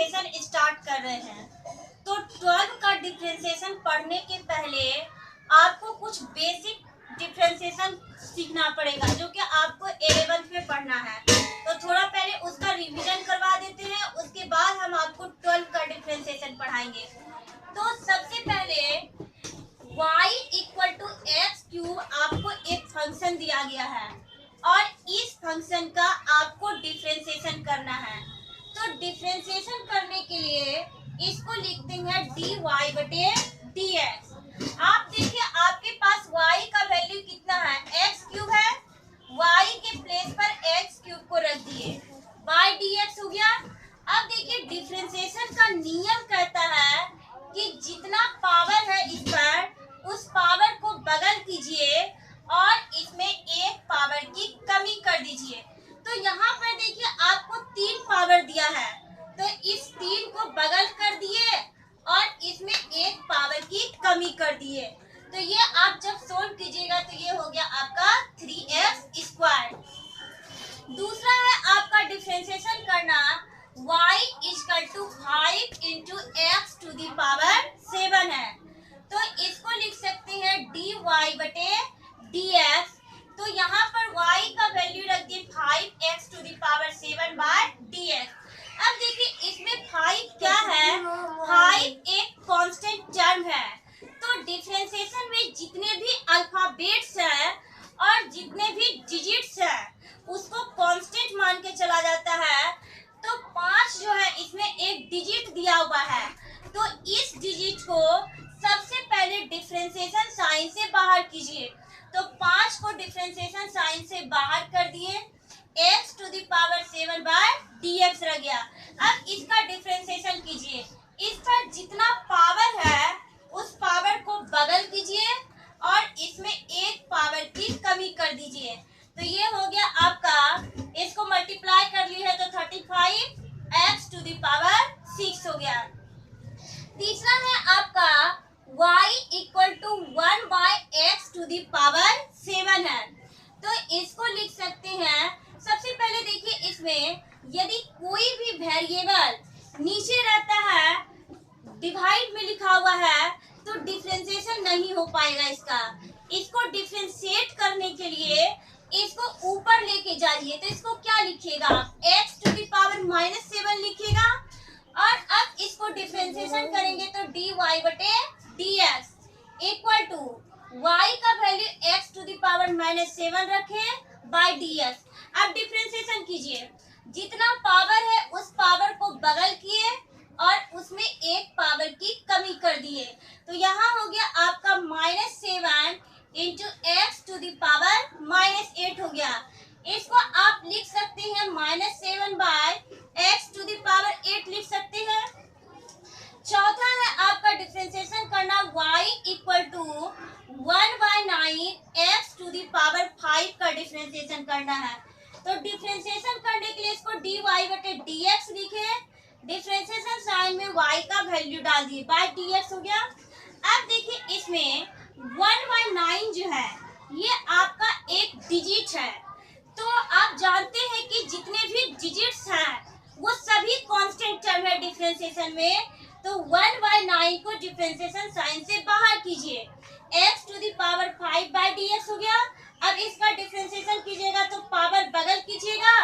Differentiation start कर रहे हैं। तो 12 का डिफरेंशिएशन पढ़ने के पहले आपको कुछ बेसिक डिफरेंशिएशन सीखना पड़ेगा, जो कि आपको 11th में पढ़ना है। तो थोड़ा पहले उसका रिवीजन करवा देते हैं, उसके बाद हम आपको 12 का डिफरेंशिएशन पढ़ाएंगे। तो सबसे पहले y equal to x cube आपको एक फंक्शन दिया गया है और इस फंक्शन का आपको डिफरेंशिएशन करना है। तो डिफरेंशिएशन करने के लिए इसको लिखते हैं dy बटे dx। आप देखिए आपके पास y का वैल्यू कितना है, एक्स क्यूब है, y के प्लेस पर एक्स क्यूब को रख दिए, बाय dx हो गया। अब देखिए डिफरेंशिएशन का नियम कहता है कि जितना पावर है इस पर, उस पावर को बगल कीजिए और इसमें एक पावर की कमी कर दीजिए। तो यहाँ पर देखिए आपको 3 पावर दिया है, तो इस 3 को बगल कर दिए और इसमें एक पावर की कमी कर दिए। तो ये आप जब सोल्व कीजिएगा तो ये हो गया आपका 3x²। दूसरा है आपका डिफरेंशिएशन करना y equal to 5 into x to the power 7 है। तो इसको लिख सकते हैं dy बटे dx। तो यहाँ पर y का वैल्यू रख दिए 5x to the power 7 by dx। अब देखिए इसमें 5 क्या है, 5 एक कांस्टेंट टर्म है। तो डिफरेंशिएशन में जितने भी अल्फाबेट्स हैं और जितने भी डिजिट्स हैं उसको कांस्टेंट मान के चला जाता है। तो 5 जो है इसमें एक डिजिट दिया हुआ है, तो इस डिजिट को सबसे पहले डिफरेंशिएशन साइन से बाहर कीजिए। तो 5 को डिफरेंशिएशन साइन से बाहर कर दिए, x to the power 7 by dx रह गया। अब इसका डिफरेंशिएशन कीजिए, इस पर जितना पावर है उस पावर को बगल कीजिए और इसमें एक पावर की कमी कर दीजिए। तो ये हो गया आपका, इसको मल्टीप्लाई कर ली है तो 35x टू दी पावर 6 हो गया। तीसरा है आपका y equal to 1 by x to the power 7 है। तो इसको लिख सकते हैं, सबसे पहले देखिए इसमें यदि कोई भी वेरिएबल नीचे रहता है, डिवाइड में लिखा हुआ है, तो डिफरेंशिएशन नहीं हो पाएगा इसको डिफरेंशिएट करने के लिए इसको ऊपर लेके जाइए। तो इसको क्या लिखिएगा आप, x टू दी पावर -7 लिखिएगा और अब इसको डिफरेंशिएशन करेंगे तो dy बटे dx इक्वल टू y का value x to the power -7 रखे बाय dx। अब डिफरेंशिएशन कीजिए, जितना पावर है उस पावर को बगल किए और उसमें एक पावर की कमी कर दिए। तो यहाँ हो गया आपका -7 into x to the power -8 हो गया। इसको आप लिख सकते हैं -7 by x to the power 8 लिख सकते हैं। चौथा है आपका डिफरेंशिएशन करना y equal to 1 by 9 x to the power 5 का डिफरेंशिएशन करना है। तो डिफरेंशिएशन करने के लिए इसको dy बटे dx लिखे, डिफरेंशिएशन साइन में y का वैल्यू डाल दिए, बाय dx हो गया। अब देखिए इसमें 1 बाय 9 जो है ये आपका एक डिजिट है। तो आप जानते हैं कि जितने भी डिजिट्स हैं वो सभी कांस्टेंट टर्म है डिफरेंशिएशन में। तो 1 बाय 9 को डिफरेंशिएशन साइन से बाहर कीजिए, x to the power 5 by dx हो गया। अब इसका डिफरेंशिएशन कीजिएगा तो पावर बगल कीजिएगा,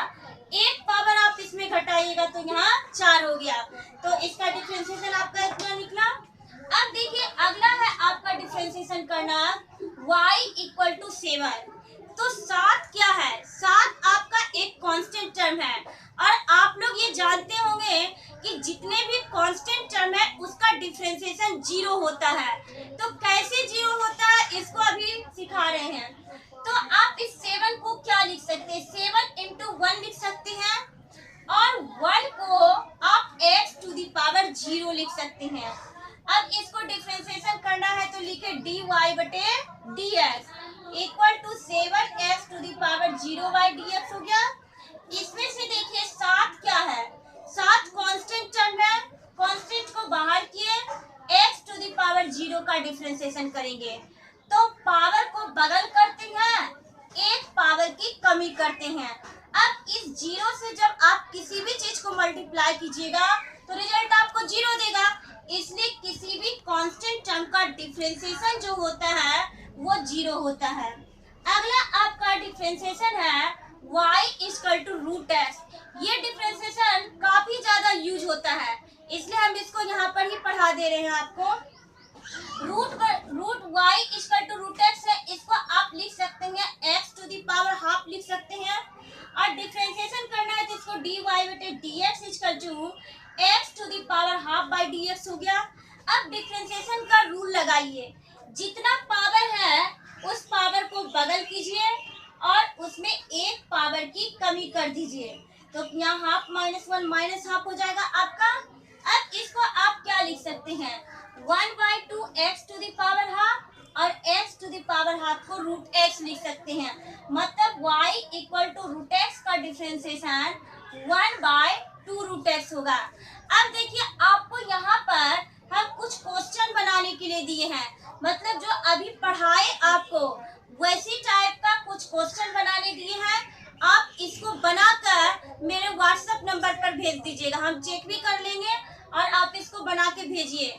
एक पावर आप इसमें घटाइएगा तो यहाँ 4 हो गया। तो इसका डिफरेंशिएशन आपका इतना निकला। अब देखिए अगला है आपका डिफरेंशिएशन करना y इक्वल टू 7। तो 7 क्या है, 7 आपका एक कांस्टेंट टर्म है और आप लोग ये जानते होंगे कि जितने भी कांस्टेंट टर्म है उसका डिफरेंशिएशन 0 होता है। तो कैसे 0 होता है इसको अभी सिखा रहे हैं। तो आप इस 7 को क्या लिख सकते हैं, 7 इंटू 1 लिख सकते हैं और 1 को आप x टू दी पावर 0 लिख सकते हैं। अब इसको डिफरेंशिएशन करना है तो लिखे dy बटे dx equal to 7x to the power 0 by dx हो गया। इसमें से देखिए 7 क्या है, 7 कांस्टेंट टर्म है, कांस्टेंट को बाहर किए, x टू दी पावर 0 का डिफरेंशिएशन करेंगे तो पावर को बगल करते हैं, एक पावर की कमी करते हैं। अब इस 0 से जब आप आप किसी भी चीज को मल्टीप्लाई कीजिएगा तो रिजल्ट आपको 0 देगा। इसलिए किसी भी कांस्टेंट टर्म का डिफरेंशिएशन जो होता है वो 0 होता है। अगला आपका डिफरेंशिएशन है y equal to root x. ये डिफरेंशिएशन काफी ज्यादा यूज होता है, इसलिए हम इसको यहाँ पर ही पढ़ा दे रहे हैं आपको। Root y equal to root x है, इसको आप लिख सकते हैं x to the power half लिख सकते हैं। और डिफरेंशिएशन करना है तो इसको dy बटे dx equal to x to the power half by dx हो गया। अब डिफरेंशिएशन का रूल लगाइए, जितना पावर है उस पावर को बदल कीजिए और उसमें एक पावर की कमी कर दीजिए, तो यहाँ हाफ माइनस 1 माइनस हाफ हो जाएगा आपका। अब इसको आप क्या लिख सकते हैं, 1/2 x to the power half और x to the power half को रूट x लिख सकते हैं। मतलब y equal to root x का डिफरेंशिएशन 1/2 रूट x होगा। अब देखिए आपको यहाँ पर हम कुछ क्वेश्चन बनाने के लिए दिए हैं, मतलब जो अभी पढ़ाए आपको वैसी टाइप का कुछ क्वेश्चन बनाने दिए हैं। आप इसको बनाकर मेरे व्हाट्सएप नंबर पर भेज दीजिएगा, हम चेक भी कर लेंगे और आप इसको बना के भेजिए।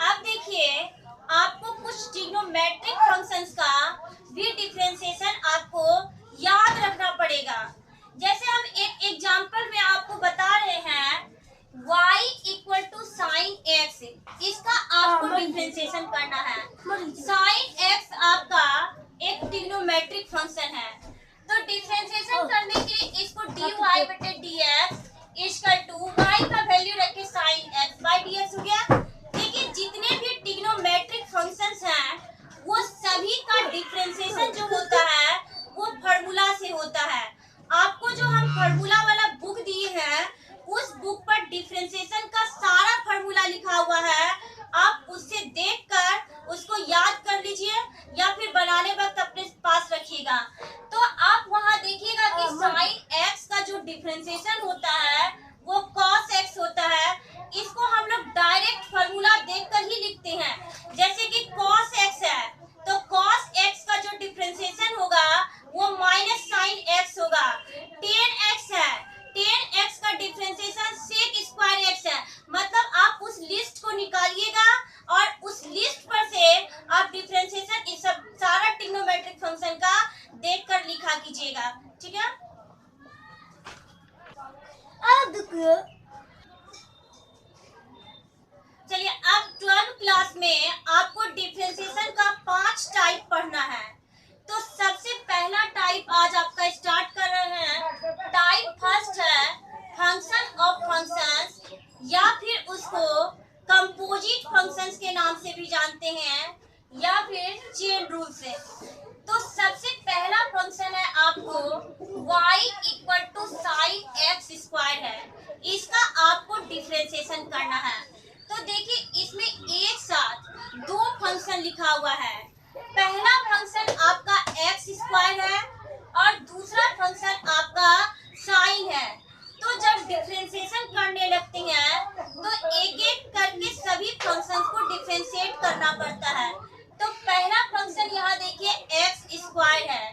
अब देखिए आपको कुछ ट्रिग्नोमेट्रिक फंक्शंस का भी डिफरेंशिएशन आपको याद रखना पड़ेगा। जैसे हम एक एग्जांपल में आपको बता रहे हैं y equal to sine x, इसका आपको डिफरेंशिएशन करना है। साइन x आपका एक ट्रिग्नोमेट्रिक फंक्शन है, तो डिफरेंशिएशन करने के लिए इसको dy बटे dx इक्वल टू y का वैल्यू रखे साइन x बाई dx हो गया। देखिए जितने भी ट्रिग्नोमेट्रिक फंक्शंस हैं वो सभी का डिफरेंशिएशन जो होता है वो फार्मूला से होता है। आपको जो हम फार्मूला वाला बुक दिए हैं उस बुक पर डिफरेंशिएशन का सारा फार्मूला लिखा हुआ है, आप उससे देखकर उसको याद कर लीजिए या फिर बनाने वक्त अपने पास रखिएगा। तो आप वहां देखिएगा कि साइन x का जो डिफरेंशिएशन होता है वो cos x होता है। इसको हम लोग डायरेक्ट फार्मूला देखकर ही लिखते हैं, जैसे कि cos x है तो cos x का जो डिफरेंशिएशन होगा वो माइनस साइन x होगा। tan x है, tan x का डिफरेंशिएशन sec स्क्वायर x है। मतलब आप उस लिस्ट को निकालिएगा और उस लिस्ट पर से आप डिफरेंशिएशन इस सब सारा ट्रिग्नोमेट्रिक फंक्शन का देखकर लिखा कीजिएगा, ठीक है। चलिए अब 12th क्लास में आपको डिफरेंशिएशन का 5 टाइप पढ़ना है। तो सबसे पहला टाइप आज आपका स्टार्ट कर रहे हैं। टाइप फर्स्ट है फंक्शन ऑफ फंक्शंस, या फिर उसको कंपोजिट फंक्शंस के नाम से भी जानते हैं या फिर चेन रूल से। तो सबसे पहला फंक्शन है आपको y equal to sine x square है, इसका आपको डिफरेंशिएशन करना है। तो देखिए इसमें एक साथ दो फंक्शन लिखा हुआ है। पहला फंक्शन आपका एक्स स्क्वायर है और दूसरा फंक्शन आपका साइन है। तो जब डिफरेंशिएशन करने लगते हैं तो एक एक करके सभी फंक्शंस को डिफरेंशिएट करना पड़ता है। तो पहला फंक्शन यहाँ देखिए एक्स स्क्वायर है,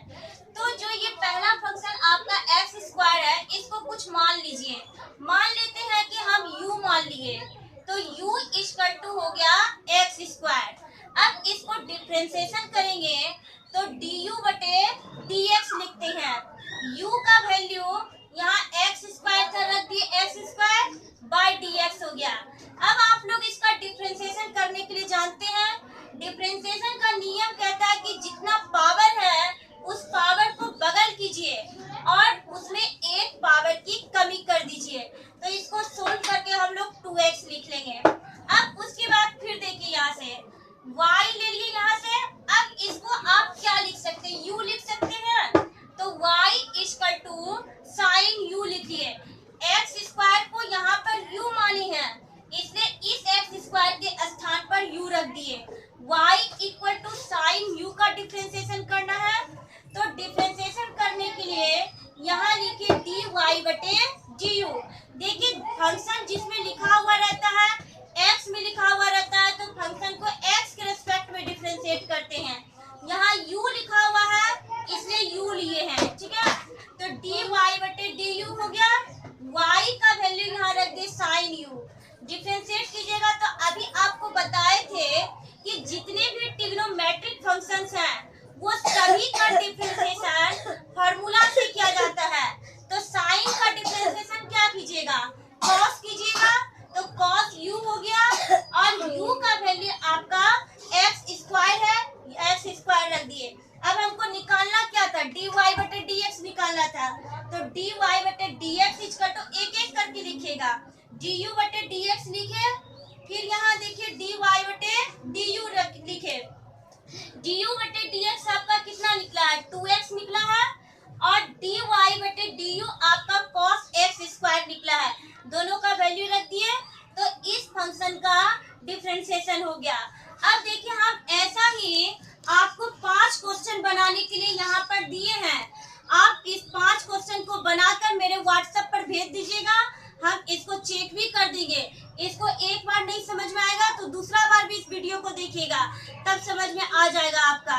तो जो ये पहला फंक्शन आपका एक्स स्क्वायर है इसको कुछ मान लीजिए। मान लेते हैं कि हम u मान लिए, तो u इक्वल टू हो गया एक्स स्क्वायर। अब इसको डिफरेंशिएशन करेंगे तो du बटे dx लिखते हैं। u का वैल्यू यहाँ एक्स स्क्वायर का रख दिए, एक्स स्क्वायर बाई dx हो गया। अब आप लोग इसका डिफरेंशिएशन करने के लिए जानते हैं, डिफरेंशिएशन का नियम कहता है कि जितना पावर है उस पावर को बगल कीजिए और उसमें एक पावर की कमी कर दीजिए। तो इसको सोल्व करके हम लोग 2x लिख लेंगे। अब उसके बाद फिर देखिए यहाँ से y ले लिए यहाँ से। अब इसको आप क्या लिख सकते हैं, u लिख सकते हैं। तो y equal to sine u लिखिए। एक्स स्क्वायर को यहाँ पर u माने हैं, इसलिए इस एक्स स्क्वायर के स्थान पर u रख दिए। y equal to sine u का डिफरेंशिएशन करना है। तो डिफरेंशिएशन करने के लिए यहाँ लिखिए dy बटे du। देखिए फंक्शन जिसमें लिखा हुआ रहता है x में लिखा हुआ रहता है तो फंक्शन को x के रिस्पेक्ट में डिफरेंशिएट करते हैं। यहाँ u लिखा हुआ है इसलिए u लिए हैं। तो डी वाई बटे डी यू हो गया, y का वैल्यू यहाँ रख दे साइन यू। डिफरेंशिएट कीजिएगा तो अभी आपको बताए थे कि जितने भी ट्रिग्नोमेट्रिक फंक्शंस हैं वो सभी का डिफरेंशिएशन फार्मूला से किया जाता है। तो साइन का डिफरेंशिएशन क्या कीजिएगा, कॉस कीजिएगा, तो कॉस यू हो गया और यू का वैल्यू आपका एक्स स्क्वायर है, एक्स स्क्वायर रख दिए। अब हमको निकालना क्या था, डी वाई बटे डी एक्स निकालना था। तो डी वाई बटे डी एक्स इसका तो एक एक करके लिखेगा, डी यू बटे डी एक्स लिखे, फिर यहाँ देखिए डी वाई बटे डी यू लिखे। डी यू बटे डी एक्स आपका कितना निकला है, 2x निकला है, और डी वाई बटे डी यू आपका कॉस एक्स स्क्वायर निकला है। दोनों का वैल्यू रख दिए तो इस फंक्शन का डिफरेंशिएशन हो गया। अब देखिए हम ऐसा ही आपको 5 क्वेश्चन बनाने के लिए यहाँ पर दिए हैं। आप इस 5 क्वेश्चन को बनाकर मेरे व्हाट्सएप पर भेज दीजिएगा, हम इसको चेक भी कर देंगे। इसको एक बार नहीं समझ में आएगा तो दूसरा बार भी इस वीडियो को देखिएगा, तब समझ में आ जाएगा आपका।